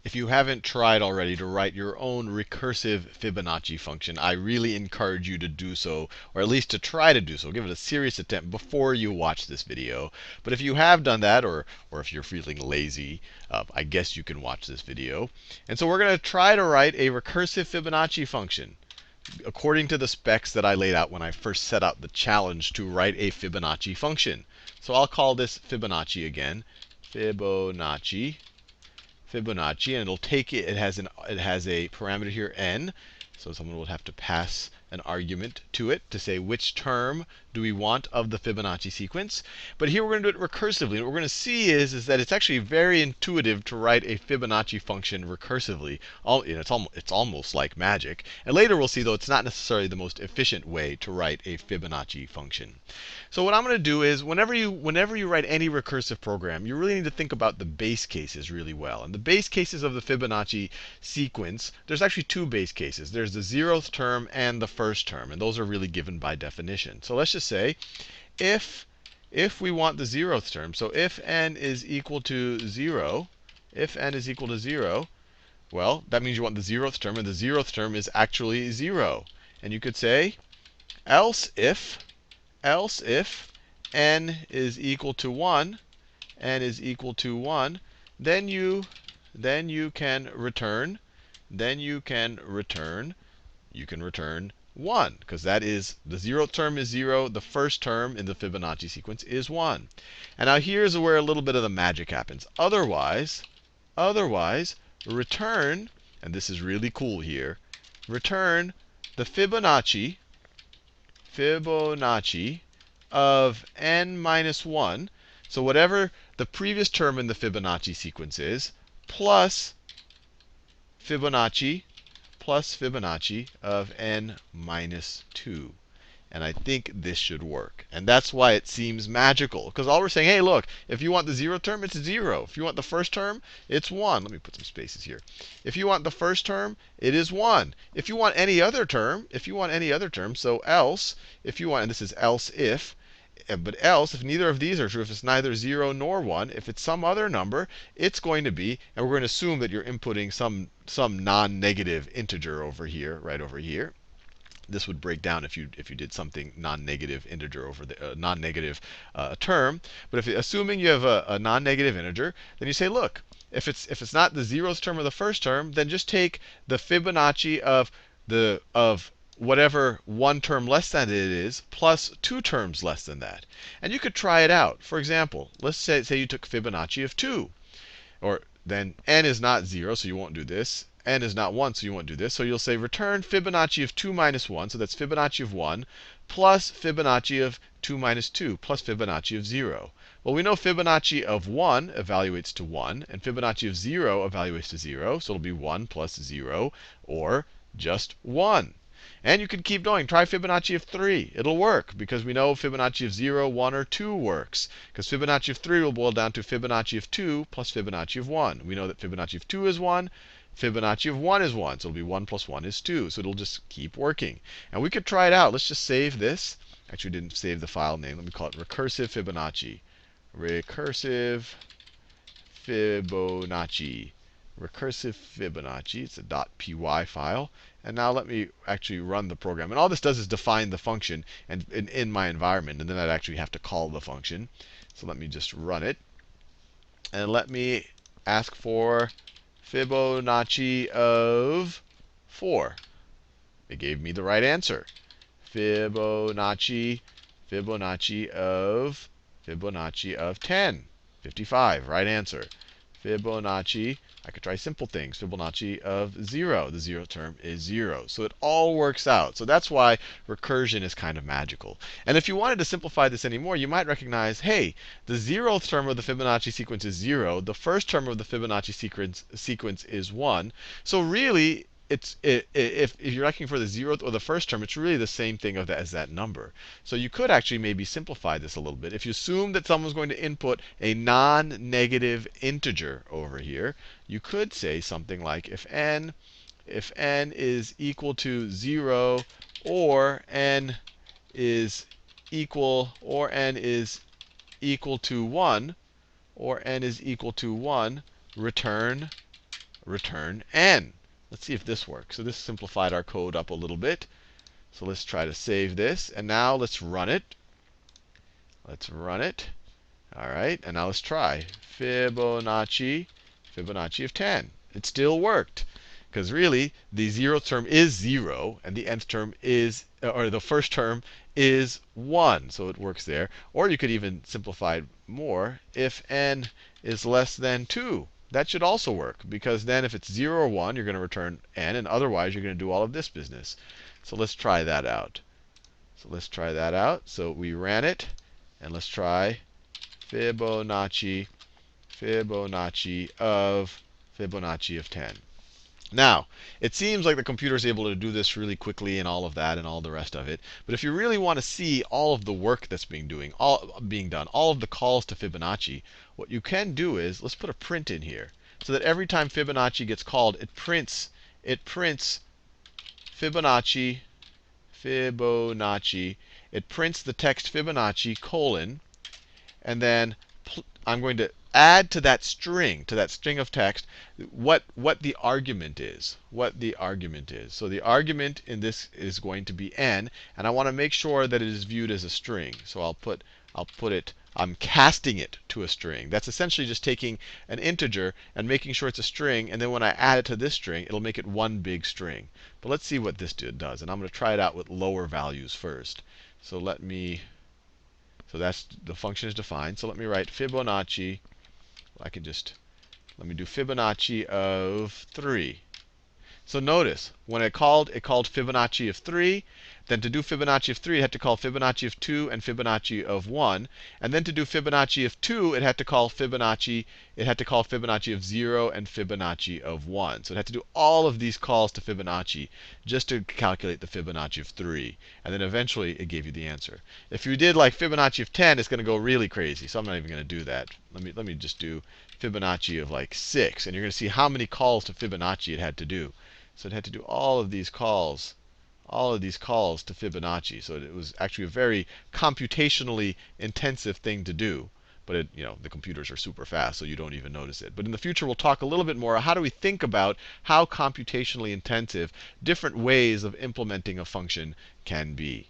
If you haven't tried already to write your own recursive Fibonacci function, I really encourage you to do so, or at least to try to do so. Give it a serious attempt before you watch this video. But if you have done that, or if you're feeling lazy, I guess you can watch this video. And so we're going to try to write a recursive Fibonacci function according to the specs that I laid out when I first set out the challenge to write a Fibonacci function. So I'll call this Fibonacci again. Fibonacci. Fibonacci, and it'll take it. It has a parameter here, n. So someone will have to pass an argument to it to say which term do we want of the Fibonacci sequence. But here we're going to do it recursively. And what we're going to see is that it's actually very intuitive to write a Fibonacci function recursively. It's almost like magic. And later we'll see, though, it's not necessarily the most efficient way to write a Fibonacci function. So what I'm going to do is whenever you write any recursive program, you really need to think about the base cases really well. And the base cases of the Fibonacci sequence, there's actually two base cases. There's the 0th term and the first term. And those are really given by definition. So let's just say if we want the 0th term, so if n is equal to 0, well, that means you want the 0th term, and the 0th term is actually 0. And you could say else if n is equal to 1, then you can return 1, because that is the 0th term is 0, the first term in the Fibonacci sequence is 1. And now here's where a little bit of the magic happens. Otherwise, return, and this is really cool here, return the Fibonacci of n minus 1, so whatever the previous term in the Fibonacci sequence is, plus Fibonacci of n minus 2. And I think this should work. And that's why it seems magical. Because all we're saying, hey, look, if you want the 0th term, it's 0. If you want the first term, it's 1. Let me put some spaces here. If you want the first term, it is 1. If you want any other term, so else, if you want, and this is else if, but else, if neither of these are true, if it's neither 0 nor 1, if it's some other number, it's going to be, and we're going to assume that you're inputting some non-negative integer over here, right over here. This would break down if you did something non-negative integer over the non-negative term. But assuming you have a non-negative integer, then you say, look, if it's not the 0th term or the first term, then just take the Fibonacci of whatever one term less than it is plus 2 terms less than that. And you could try it out. For example, let's say you took Fibonacci of 2. Or then n is not 0, so you won't do this. N is not 1, so you won't do this. So you'll say return Fibonacci of 2 minus 1, so that's Fibonacci of 1, plus Fibonacci of 2 minus 2, plus Fibonacci of 0. Well, we know Fibonacci of 1 evaluates to 1, and Fibonacci of 0 evaluates to 0. So it'll be 1 plus 0, or just 1. And you can keep going. Try Fibonacci of 3. It'll work, because we know Fibonacci of 0, 1, or 2 works. Because Fibonacci of 3 will boil down to Fibonacci of 2 plus Fibonacci of 1. We know that Fibonacci of 2 is 1. Fibonacci of 1 is 1. So it'll be 1 plus 1 is 2. So it'll just keep working. And we could try it out. Let's just save this. Actually, we didn't save the file name. Let me call it Recursive Fibonacci. Recursive Fibonacci. Recursive Fibonacci. It's a .py file. And now let me actually run the program. And all this does is define the function and in my environment. And then I'd actually have to call the function. So let me just run it. And let me ask for Fibonacci of 4. It gave me the right answer. Fibonacci of 10. 55, right answer. Fibonacci, I could try simple things. Fibonacci of 0. The 0 term is 0. So it all works out. So that's why recursion is kind of magical. And if you wanted to simplify this anymore, you might recognize, hey, the 0th term of the Fibonacci sequence is 0. The first term of the Fibonacci sequence is 1. So really, if you're looking for the 0th or the first term, it's really the same thing as that number. So you could actually maybe simplify this a little bit. If you assume that someone's going to input a non-negative integer over here, you could say something like if n is equal to 0 or n is equal to 1, return return n. Let's see if this works. So this simplified our code up a little bit. So let's try to save this. And now let's run it. Let's run it. All right. And now let's try Fibonacci of 10. It still worked. Because really, the 0th term is 0, and the nth term is, or the first term is 1. So it works there. Or you could even simplify it more. If n is less than 2, that should also work. Because then if it's 0 or 1, you're going to return n. And otherwise, you're going to do all of this business. So let's try that out. So we ran it. And let's try Fibonacci of 10. Now, it seems like the computer is able to do this really quickly and all of that and all the rest of it. But if you really want to see all of the work that's being done, all of the calls to Fibonacci, what you can do is, let's put a print in here. So that every time Fibonacci gets called, it prints Fibonacci. It prints the text Fibonacci, colon, and then I'm going to add to that string of text, what the argument is. So the argument in this is going to be n, and I want to make sure that it is viewed as a string. So I'm casting it to a string. That's essentially just taking an integer and making sure it's a string, and then when I add it to this string, it'll make it one big string. But let's see what this does, and I'm going to try it out with lower values first. So that's the function is defined. So let me write Fibonacci. Let me do Fibonacci of 3. So notice, when it called Fibonacci of 3. Then to do Fibonacci of 3, it had to call Fibonacci of 2 and Fibonacci of 1. And then to do Fibonacci of 2, it had to call Fibonacci of 0 and Fibonacci of 1. So it had to do all of these calls to Fibonacci just to calculate the Fibonacci of 3. And then eventually it gave you the answer. If you did like Fibonacci of 10, it's going to go really crazy. So I'm not even going to do that. Let me just do Fibonacci of like 6. And you're going to see how many calls to Fibonacci it had to do. So it had to do all of these calls to Fibonacci. So it was actually a very computationally intensive thing to do. But the computers are super fast, so you don't even notice it. But in the future, we'll talk a little bit more. How do we think about how computationally intensive different ways of implementing a function can be?